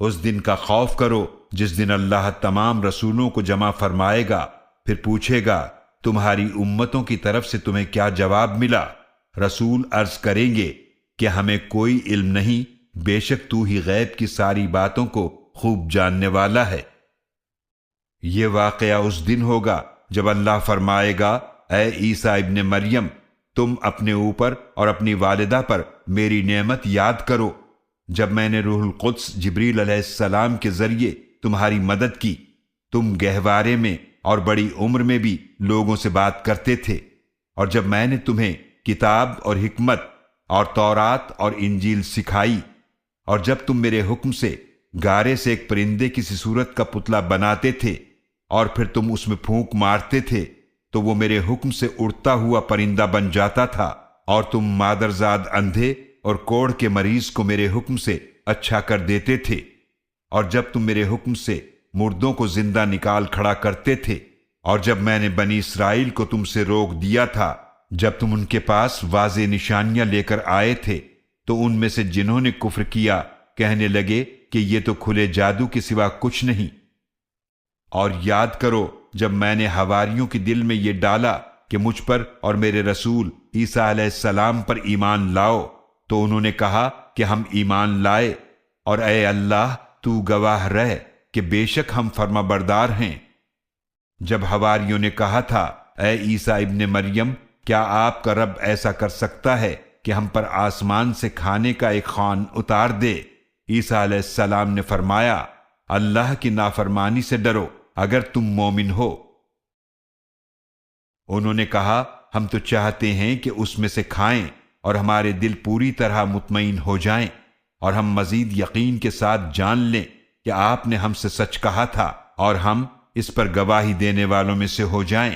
اس دن کا خوف کرو جس دن اللہ تمام رسولوں کو جمع فرمائے گا، پھر پوچھے گا تمہاری امتوں کی طرف سے تمہیں کیا جواب ملا؟ رسول عرض کریں گے کہ ہمیں کوئی علم نہیں، بے شک تو ہی غیب کی ساری باتوں کو خوب جاننے والا ہے۔ یہ واقعہ اس دن ہوگا جب اللہ فرمائے گا، اے عیسیٰ ابن مریم، تم اپنے اوپر اور اپنی والدہ پر میری نعمت یاد کرو جب میں نے روح القدس جبریل علیہ السلام کے ذریعے تمہاری مدد کی۔ تم گہوارے میں اور بڑی عمر میں بھی لوگوں سے بات کرتے تھے، اور جب میں نے تمہیں کتاب اور حکمت اور تورات اور انجیل سکھائی، اور جب تم میرے حکم سے گارے سے ایک پرندے کسی صورت کا پتلا بناتے تھے اور پھر تم اس میں پھونک مارتے تھے تو وہ میرے حکم سے اڑتا ہوا پرندہ بن جاتا تھا، اور تم مادرزاد اندھے اور کوڑ کے مریض کو میرے حکم سے اچھا کر دیتے تھے، اور جب تم میرے حکم سے مردوں کو زندہ نکال کھڑا کرتے تھے، اور جب میں نے بنی اسرائیل کو تم سے روک دیا تھا جب تم ان کے پاس واضح نشانیاں لے کر آئے تھے، تو ان میں سے جنہوں نے کفر کیا کہنے لگے کہ یہ تو کھلے جادو کے سوا کچھ نہیں۔ اور یاد کرو جب میں نے حواریوں کے دل میں یہ ڈالا کہ مجھ پر اور میرے رسول عیسیٰ علیہ السلام پر ایمان لاؤ، تو انہوں نے کہا کہ ہم ایمان لائے، اور اے اللہ تو گواہ رہ کہ بے شک ہم فرما بردار ہیں۔ جب حواریوں نے کہا تھا، اے عیسیٰ ابن مریم، کیا آپ کا رب ایسا کر سکتا ہے کہ ہم پر آسمان سے کھانے کا ایک خوان اتار دے؟ عیسیٰ علیہ السلام نے فرمایا، اللہ کی نافرمانی سے ڈرو اگر تم مومن ہو۔ انہوں نے کہا، ہم تو چاہتے ہیں کہ اس میں سے کھائیں اور ہمارے دل پوری طرح مطمئن ہو جائیں، اور ہم مزید یقین کے ساتھ جان لیں کہ آپ نے ہم سے سچ کہا تھا، اور ہم اس پر گواہی دینے والوں میں سے ہو جائیں۔